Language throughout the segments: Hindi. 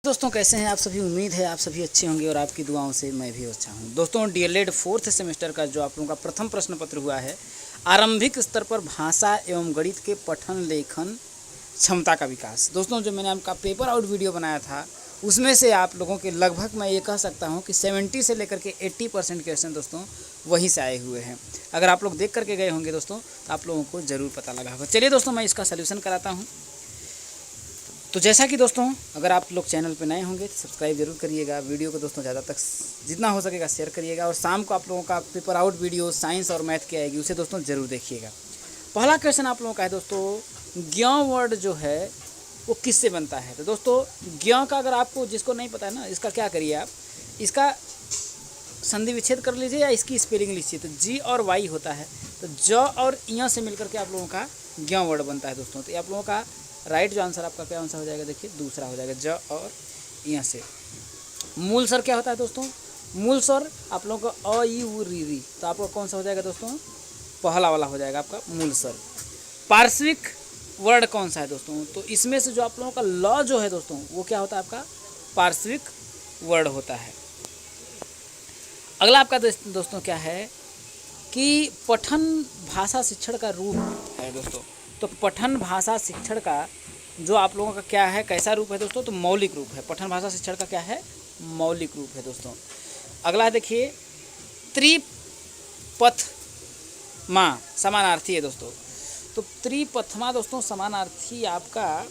दोस्तों कैसे हैं आप सभी। उम्मीद है आप सभी अच्छे होंगे और आपकी दुआओं से मैं भी अच्छा हूं। दोस्तों डीएलएड 4th सेमेस्टर का जो आप लोगों का प्रथम प्रश्न पत्र हुआ है, आरंभिक स्तर पर भाषा एवं गणित के पठन लेखन क्षमता का विकास। दोस्तों जो मैंने आपका पेपर आउट वीडियो बनाया था उसमें से आप लोगों के लगभग मैं ये कह सकता हूँ कि 70 से लेकर के 80% क्वेश्चन दोस्तों वहीं से आए हुए हैं। अगर आप लोग देख करके गए होंगे दोस्तों तो आप लोगों को ज़रूर पता लगा होगा। चलिए दोस्तों मैं इसका सल्यूशन कराता हूँ। तो जैसा कि दोस्तों अगर आप लोग चैनल पर नए होंगे तो सब्सक्राइब जरूर करिएगा, वीडियो को दोस्तों ज़्यादा तक जितना हो सकेगा शेयर करिएगा, और शाम को आप लोगों का पेपर आउट वीडियो साइंस और मैथ की आएगी उसे दोस्तों ज़रूर देखिएगा। पहला क्वेश्चन आप लोगों का है दोस्तों, ज्ञ वर्ड जो है वो किससे बनता है। तो दोस्तों ज्ञ का अगर आपको जिसको नहीं पता है ना, इसका क्या करिए आप इसका संधि विच्छेद कर लीजिए या इसकी स्पेलिंग लिखिए। तो जी और वाई होता है, तो ज और इ से मिलकर के आप लोगों का ज्ञ वर्ड बनता है दोस्तों। तो ये आप लोगों का राइट जो आंसर आपका क्या आंसर हो जाएगा, देखिए दूसरा हो जाएगा, ज और इ से। मूल स्वर क्या होता है दोस्तों, मूल स्वर आप लोगों का अ ई उ री री, तो आपका कौन सा हो जाएगा दोस्तों, पहला वाला हो जाएगा आपका मूल स्वर। पार्श्विक वर्ड कौन सा है दोस्तों, तो इसमें से जो आप लोगों का ल जो है दोस्तों वो क्या होता है, आपका पार्श्विक वर्ड होता है। अगला आपका दोस्तों क्या है कि पठन भाषा शिक्षण का रूप है दोस्तों। तो पठन भाषा शिक्षण का जो आप लोगों का क्या है, कैसा रूप है दोस्तों, तो मौलिक रूप है। पठन भाषा शिक्षण का क्या है, मौलिक रूप है दोस्तों। अगला देखिए त्रिपथमा समानार्थी है दोस्तों। तो त्रिपथमा दोस्तों समानार्थी आपका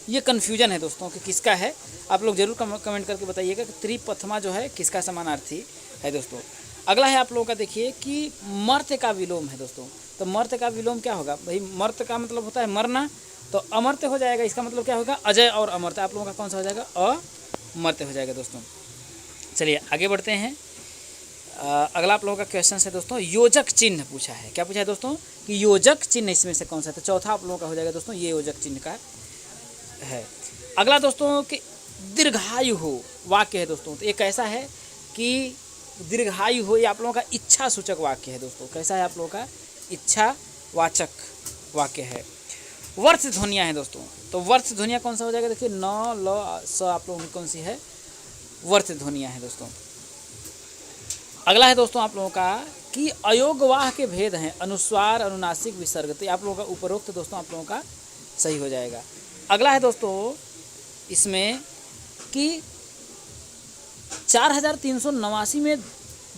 ये कन्फ्यूजन है दोस्तों कि किसका है, आप लोग जरूर कमेंट करके बताइएगा कि त्रिपथमा जो है किसका समानार्थी है दोस्तों। अगला है आप लोगों का देखिए कि मर्त्य का विलोम है दोस्तों। तो मर्त्य का विलोम क्या होगा भाई, मर्त्य का मतलब होता है मरना, तो अमर्त्य हो जाएगा, इसका मतलब क्या होगा, अजय और अमर्त्य। आप लोगों का कौन सा हो जाएगा, अमर्त्य हो जाएगा दोस्तों। चलिए आगे बढ़ते हैं। अगला आप लोगों का क्वेश्चन है दोस्तों, योजक चिन्ह पूछा है। क्या पूछा है दोस्तों कि योजक चिन्ह इसमें से कौन सा है। तो चौथा आप लोगों का हो जाएगा दोस्तों, ये योजक चिन्ह का है। अगला दोस्तों कि दीर्घायु हो वाक्य है दोस्तों। तो एक ऐसा है कि दीर्घायु हो, ये आप लोगों का इच्छा सूचक वाक्य है दोस्तों। कैसा है आप लोगों का, इच्छा वाचक वाक्य है। वर्ष ध्वनियाँ है दोस्तों। तो वर्ष ध्वनियाँ कौन सा हो जाएगा, देखिए न ल स आप लोगों की कौन सी है, वर्ष ध्वनियाँ है दोस्तों। अगला है दोस्तों आप लोगों का कि अयोगवाह के भेद हैं, अनुस्वार अनुनासिक विसर्ग। तो आप लोगों का उपरोक्त दोस्तों आप लोगों का सही हो जाएगा। अगला है दोस्तों इसमें कि 4389 में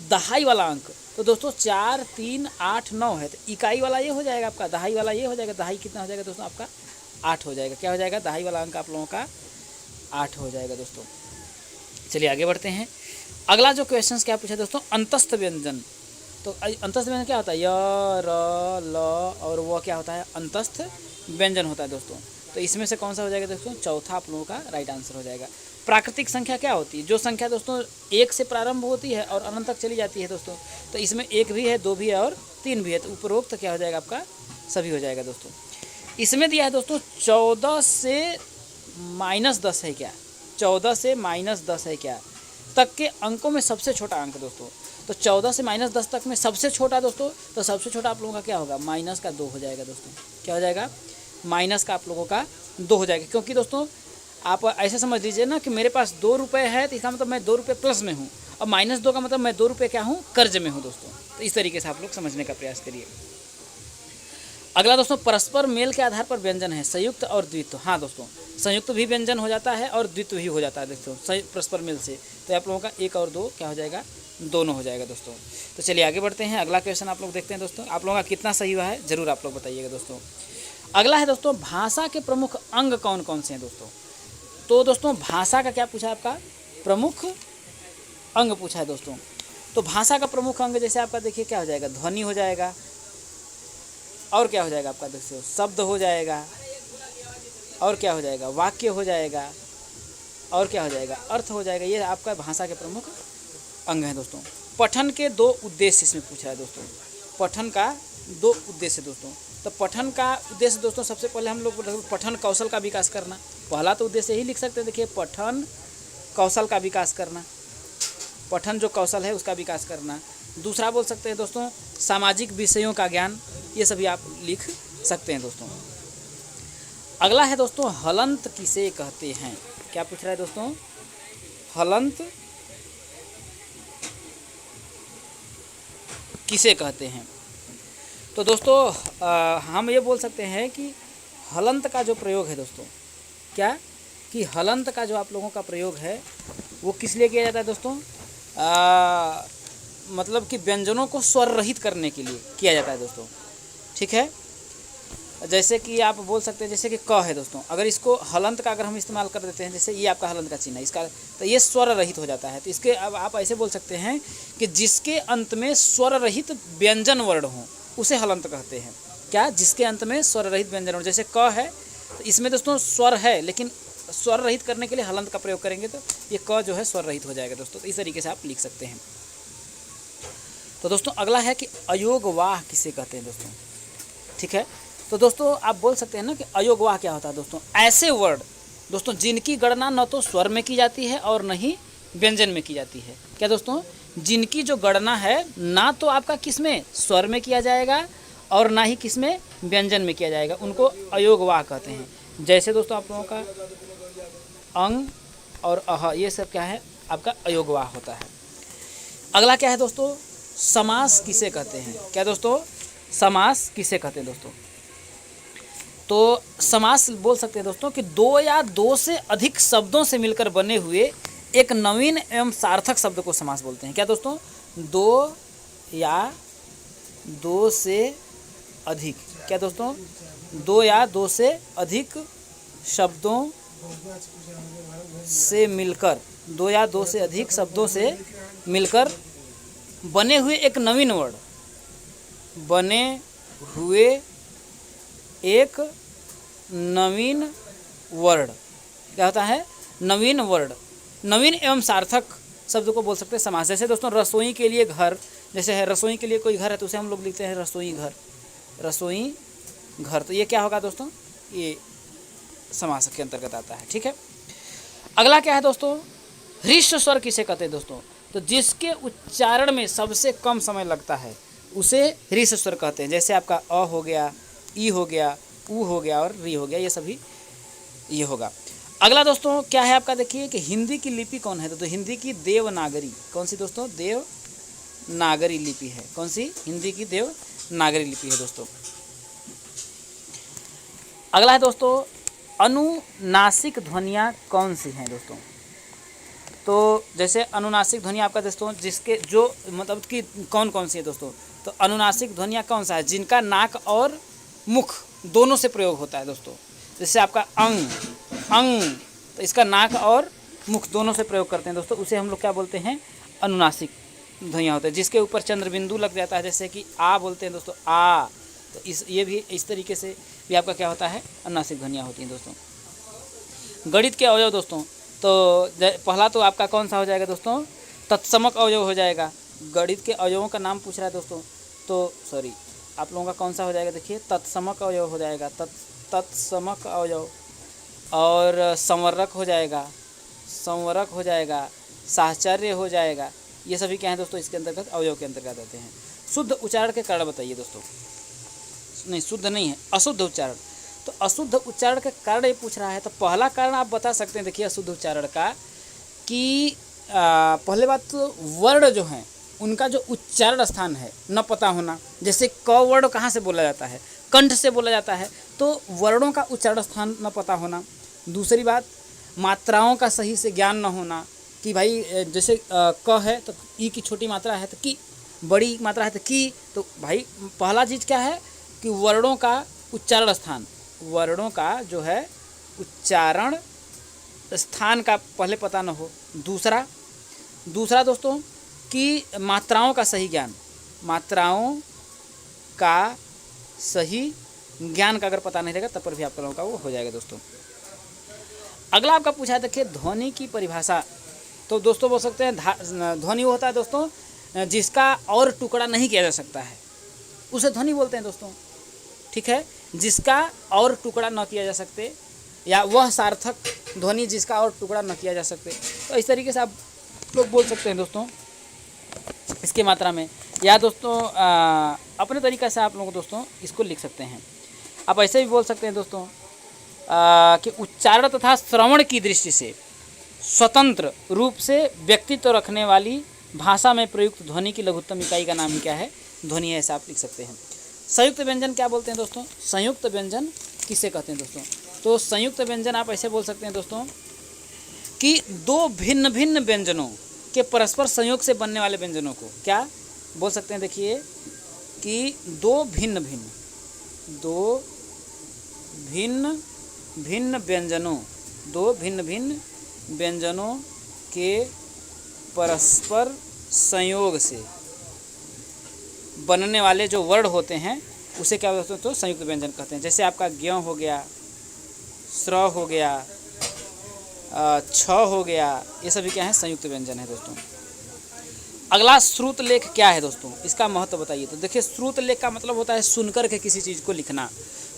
दहाई वाला अंक। तो दोस्तों 4 3 8 9 है, तो इकाई वाला ये हो जाएगा आपका, दहाई वाला ये हो जाएगा। दहाई कितना हो जाएगा दोस्तों, आपका 8 हो जाएगा। क्या हो जाएगा, दहाई वाला अंक आप लोगों का 8 हो जाएगा दोस्तों। चलिए आगे बढ़ते हैं। अगला जो क्वेश्चन क्या पूछा दोस्तों, अंतस्थ व्यंजन। तो अंतस्थ व्यंजन क्या होता है, य र ल और वह क्या होता है, अंतस्थ व्यंजन होता है दोस्तों। तो इसमें से कौन सा हो जाएगा दोस्तों, चौथा आप लोगों का राइट आंसर हो जाएगा। प्राकृतिक संख्या क्या होती है, जो संख्या दोस्तों 1 से प्रारंभ होती है और अनंत तक चली जाती है दोस्तों। तो इसमें 1 भी है, 2 भी है और 3 भी है। तो उपरोक्त क्या हो जाएगा आपका, सभी हो जाएगा दोस्तों। इसमें दिया है दोस्तों 14 से -10 है क्या, 14 से -10 है क्या तक के अंकों में सबसे छोटा अंक दोस्तों। तो 14 से -10 तक में सबसे छोटा दोस्तों, तो सबसे छोटा आप लोगों का क्या होगा, -2 हो जाएगा दोस्तों। क्या हो जाएगा, माइनस का आप लोगों का 2 हो जाएगा। क्योंकि दोस्तों आप ऐसे समझ लीजिए ना कि मेरे पास 2 रुपये है, तो इसका मतलब मैं 2 रुपये प्लस में हूँ, और -2 का मतलब मैं 2 रुपये क्या हूँ, कर्ज में हूँ दोस्तों। तो इस तरीके से आप लोग समझने का प्रयास करिए। अगला दोस्तों परस्पर मेल के आधार पर व्यंजन है, संयुक्त और द्वित्व। हाँ दोस्तों संयुक्त भी व्यंजन हो जाता है और द्वित्व भी हो जाता है दोस्तों परस्पर मेल से। तो आप लोगों का 1 और 2 क्या हो जाएगा, दोनों हो जाएगा दोस्तों। तो चलिए आगे बढ़ते हैं। अगला क्वेश्चन आप लोग देखते हैं दोस्तों, आप लोगों का कितना सही हुआ है जरूर आप लोग बताइएगा दोस्तों। अगला है दोस्तों, भाषा के प्रमुख अंग कौन कौन से हैं दोस्तों। तो दोस्तों भाषा का क्या पूछा है, आपका प्रमुख अंग पूछा है दोस्तों। तो भाषा का प्रमुख अंग जैसे आपका देखिए क्या हो जाएगा, ध्वनि हो जाएगा, और क्या हो जाएगा आपका दोस्तों, शब्द हो जाएगा, और क्या हो जाएगा, वाक्य हो जाएगा, और क्या हो जाएगा, अर्थ हो जाएगा। ये आपका भाषा के प्रमुख अंग हैं दोस्तों। पठन के 2 उद्देश्य इसमें पूछा है दोस्तों। पठन का 2 उद्देश्य दोस्तों। तो पठन का उद्देश्य दोस्तों सबसे पहले हम लोग पठन कौशल का विकास करना, पहला तो उद्देश्य यही लिख सकते हैं। देखिए पठन कौशल का विकास करना, पठन जो कौशल है उसका विकास करना। दूसरा बोल सकते हैं दोस्तों सामाजिक विषयों का ज्ञान, ये सभी आप लिख सकते हैं दोस्तों। अगला है दोस्तों हलंत किसे कहते हैं। क्या पूछ रहा है दोस्तों? हलंत किसे कहते हैं? तो दोस्तों हम ये बोल सकते हैं कि हलंत का जो प्रयोग है दोस्तों, क्या कि हलंत का जो आप लोगों का प्रयोग है वो किस लिए किया जाता है दोस्तों? मतलब कि व्यंजनों को स्वर रहित करने के लिए किया जाता है दोस्तों। ठीक है, जैसे कि आप बोल सकते हैं जैसे कि क है दोस्तों, अगर इसको हलंत का अगर हम इस्तेमाल कर देते हैं, जैसे ये आपका हलंत का चिन्ह है इसका, तो ये स्वर रहित हो जाता है। तो इसके अब आप ऐसे बोल सकते हैं कि जिसके अंत में स्वर रहित व्यंजन वर्ण हो उसे हलंत कहते हैं। क्या? जिसके अंत में स्वर रहित व्यंजन वर्ण, जैसे क है तो इसमें दोस्तों स्वर है लेकिन स्वर रहित करने के लिए हलंत का प्रयोग करेंगे तो ये क जो है स्वर रहित हो जाएगा दोस्तों। तो इस तरीके से आप लिख सकते हैं। तो दोस्तों अगला है कि अयोगवाह किसे कहते हैं दोस्तों। ठीक है, तो दोस्तों आप बोल सकते हैं ना कि अयोगवाह क्या होता है दोस्तों? ऐसे वर्ड दोस्तों जिनकी गणना न तो स्वर में की जाती है और न ही व्यंजन में की जाती है। क्या दोस्तों? जिनकी जो गणना है ना तो आपका किस में स्वर में किया जाएगा और ना ही किस में व्यंजन में किया जाएगा, उनको अयोगवाह कहते हैं। जैसे दोस्तों आप लोगों का अंग और अह, ये सब क्या है आपका अयोगवाह होता है। अगला क्या है दोस्तों? समास किसे कहते हैं? क्या दोस्तों? समास किसे कहते हैं दोस्तों? तो समास बोल सकते हैं दोस्तों कि दो या दो से अधिक शब्दों से मिलकर बने हुए एक नवीन एवं सार्थक शब्द को समास बोलते हैं। क्या दोस्तों? दो या दो से अधिक, क्या दोस्तों? दो या दो से अधिक शब्दों से मिलकर, दो या दो से अधिक शब्दों से मिलकर बने हुए एक नवीन वर्ड, बने हुए एक नवीन वर्ड, क्या होता है? नवीन वर्ड, नवीन एवं सार्थक शब्द को बोल सकते हैं समास। जैसे दोस्तों रसोई के लिए घर, जैसे है रसोई के लिए कोई घर है तो उसे हम लोग लिखते हैं रसोई घर, रसोई घर। तो ये क्या होगा दोस्तों? ये समास के अंतर्गत आता है। ठीक है, अगला क्या है दोस्तों? ह्रस्व स्वर किसे कहते हैं दोस्तों? तो जिसके उच्चारण में सबसे कम समय लगता है उसे ह्रस्व स्वर कहते हैं। जैसे आपका अ हो गया, ई हो गया, ऊ हो गया और री हो गया, ये सभी ये होगा। अगला दोस्तों क्या है आपका? देखिए कि हिंदी की लिपि कौन है? तो हिंदी की देवनागरी, कौन सी दोस्तों? देवनागरी लिपि है। कौन सी? हिंदी की देवनागरी लिपि है दोस्तों। अगला है दोस्तों अनुनासिक ध्वनियाँ कौन सी हैं दोस्तों? तो जैसे अनुनासिक ध्वनि आपका दोस्तों जिसके जो मतलब कि कौन कौन सी है दोस्तों? तो अनुनासिक ध्वनियाँ कौन सा है? जिनका नाक और मुख दोनों से प्रयोग होता है दोस्तों। जैसे आपका अंग, अंग, तो इसका नाक और मुख दोनों से प्रयोग करते हैं दोस्तों, उसे हम लोग क्या बोलते हैं? अनुनासिक ध्वनियाँ होते हैं। जिसके ऊपर चंद्र बिंदु लग जाता है, जैसे कि आ बोलते हैं दोस्तों, आ, तो ये भी इस तरीके से भी आपका क्या होता है? अनुनासिक ध्वनियाँ होती हैं दोस्तों। गणित के अवयव दोस्तों, तो पहला तो आपका कौन सा हो जाएगा दोस्तों? तत्समक अवयव हो जाएगा। गणित के अवयवों का नाम पूछ रहा है दोस्तों, तो सॉरी आप लोगों का कौन सा हो जाएगा? देखिए तत्समक अवयव हो जाएगा, तत्समक अवयव, और संवर्रक हो जाएगा, संवरक हो जाएगा, साहचर्य हो जाएगा। ये सभी क्या हैं दोस्तों? इसके अंतर्गत अवयव के अंतर्गत आते हैं। शुद्ध उच्चारण के कारण बताइए दोस्तों। नहीं, शुद्ध नहीं है, अशुद्ध उच्चारण। तो अशुद्ध उच्चारण का कारण ये पूछ रहा है, तो पहला कारण आप बता सकते हैं। देखिए अशुद्ध उच्चारण का कि पहले बात तो वर्ण जो हैं उनका जो उच्चारण स्थान है न पता होना। जैसे क वर्ण कहाँ से बोला जाता है? कंठ से बोला जाता है, तो वर्णों का उच्चारण स्थान न पता होना। दूसरी बात मात्राओं का सही से ज्ञान न होना कि भाई जैसे क है तो ई की छोटी मात्रा है तो की, बड़ी मात्रा है तो की। तो भाई पहला चीज़ क्या है कि वर्णों का उच्चारण स्थान, वर्णों का जो है उच्चारण स्थान का पहले पता न हो। दूसरा दोस्तों कि मात्राओं का सही ज्ञान, मात्राओं का सही ज्ञान का अगर पता नहीं रहेगा तब पर भी आप लोगों का वो हो जाएगा दोस्तों। अगला आपका पूछा है, देखिए ध्वनि की परिभाषा। तो दोस्तों बोल सकते हैं ध्वनि वो होता है दोस्तों जिसका और टुकड़ा नहीं किया जा सकता है, उसे ध्वनि बोलते हैं दोस्तों। ठीक है, जिसका और टुकड़ा न किया जा सकते, या वह सार्थक ध्वनि जिसका और टुकड़ा न किया जा सकते। तो इस तरीके से आप लोग बोल सकते हैं दोस्तों इसके मात्रा में, या दोस्तों अपने तरीक़े से आप लोग दोस्तों इसको लिख सकते हैं। आप ऐसे भी बोल सकते हैं दोस्तों कि उच्चारण तथा श्रवण की दृष्टि से स्वतंत्र रूप से व्यक्तित्व रखने वाली भाषा में प्रयुक्त ध्वनि की लघुत्तम इकाई का नाम ही क्या है? ध्वनि है, ऐसा आप लिख सकते हैं। संयुक्त व्यंजन क्या बोलते हैं दोस्तों? संयुक्त व्यंजन किसे कहते हैं दोस्तों? तो संयुक्त व्यंजन आप ऐसे बोल सकते हैं दोस्तों कि दो भिन्न भिन्न व्यंजनों के परस्पर संयोग से बनने वाले व्यंजनों को क्या बोल सकते हैं? देखिए कि दो भिन्न भिन्न व्यंजनों के परस्पर संयोग से बनने वाले जो वर्ण होते हैं उसे क्या बोलते हैं? तो संयुक्त व्यंजन कहते हैं। जैसे आपका ज्ञ हो गया, स्र हो गया, छ हो गया, ये सभी क्या है? संयुक्त व्यंजन है दोस्तों। अगला श्रुत लेख क्या है दोस्तों? इसका महत्व बताइए। तो देखिए श्रुत लेख का मतलब होता है सुनकर के किसी चीज़ को लिखना।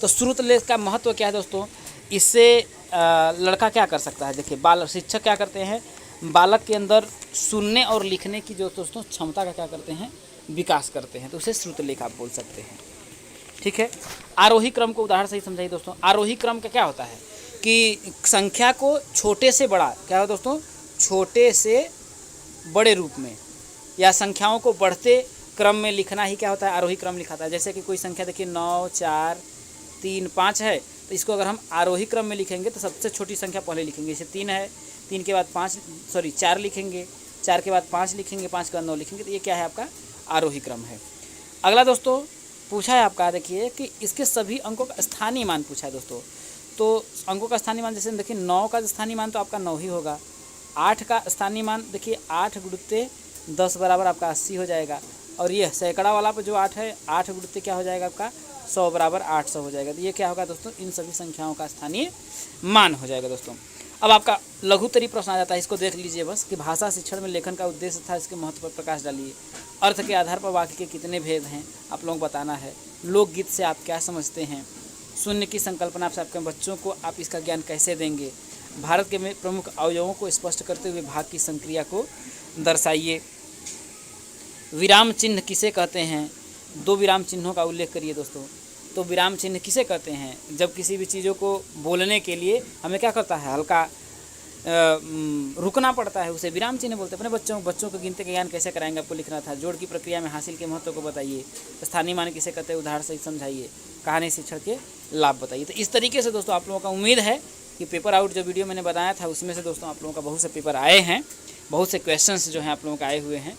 तो श्रुत लेख का महत्व क्या है दोस्तों? इससे लड़का क्या कर सकता है? देखिए बाल शिक्षक क्या करते हैं? बालक के अंदर सुनने और लिखने की जो दोस्तों क्षमता का क्या करते हैं? विकास करते हैं। तो उसे श्रुत लेख आप बोल सकते हैं। ठीक है। आरोही क्रम को उदाहरण से ही समझाइए दोस्तों। आरोही क्रम का क्या होता है कि संख्या को छोटे से बड़ा क्या हो दोस्तों? छोटे से बड़े रूप में या संख्याओं को बढ़ते क्रम में लिखना ही क्या होता है? आरोही क्रम लिखाता है। जैसे कि कोई संख्या देखिए 9, 4, 3, 5 है, तो इसको अगर हम आरोही क्रम में लिखेंगे तो सबसे छोटी संख्या पहले लिखेंगे। जैसे 3 है, 3 के बाद 4 लिखेंगे, 4 के बाद 5 लिखेंगे, 5 के बाद 9 लिखेंगे। तो ये क्या है? आपका आरोही क्रम है। अगला दोस्तों पूछा है आपका, देखिए कि इसके सभी अंकों का स्थानीय मान पूछा है दोस्तों। तो अंकों का स्थानीय मान जैसे देखिए 9 का स्थानीय मान तो आपका 9 ही होगा। 8 का स्थानीय मान देखिए 8 गुणित 10 बराबर आपका 80 हो जाएगा। और ये सैकड़ा वाला पर जो 8 है, 8 गुणित क्या हो जाएगा? आपका 100 बराबर 800 हो जाएगा। तो ये क्या होगा दोस्तों? इन सभी संख्याओं का स्थानीय मान हो जाएगा दोस्तों। अब आपका लघुत्तरी प्रश्न आ जाता है, इसको देख लीजिए बस कि भाषा शिक्षण में लेखन का उद्देश्य था, इसके महत्व पर प्रकाश डालिए। अर्थ के आधार पर वाक्य के कितने भेद हैं आप लोगों को बताना है। लोकगीत से आप क्या समझते हैं? शून्य की संकल्पना से आपके बच्चों को आप इसका ज्ञान कैसे देंगे? भारत के में प्रमुख अवयवों को स्पष्ट करते हुए भाग की संक्रिया को दर्शाइए। विराम चिन्ह किसे कहते हैं? 2 विराम चिन्हों का उल्लेख करिए दोस्तों। तो विराम चिन्ह किसे कहते हैं? जब किसी भी चीज़ों को बोलने के लिए हमें क्या करता है? हल्का रुकना पड़ता है, उसे विराम चिन्ह बोलते हैं। अपने बच्चों को गिनती का ज्ञान कैसे कराएंगे? आपको लिखना था। जोड़ की प्रक्रिया में हासिल के महत्व को बताइए। स्थानीय मान किसे कहते हैं? उदाहरण से समझाइए। कहानी शिक्षण के लाभ बताइए। तो इस तरीके से दोस्तों आप लोगों का उम्मीद है कि पेपर आउट जो वीडियो मैंने बनाया था उसमें से दोस्तों आप लोगों का बहुत से पेपर आए हैं, बहुत से क्वेश्चंस जो हैं आप लोगों का आए हुए हैं।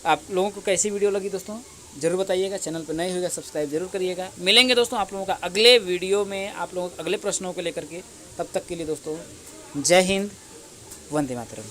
आप लोगों को कैसी वीडियो लगी दोस्तों ज़रूर बताइएगा। चैनल पर नए होगा सब्सक्राइब जरूर करिएगा। मिलेंगे दोस्तों आप लोगों का अगले वीडियो में आप लोगों अगले प्रश्नों को लेकर के। तब तक के लिए दोस्तों जय हिंद, वंदे मातरम।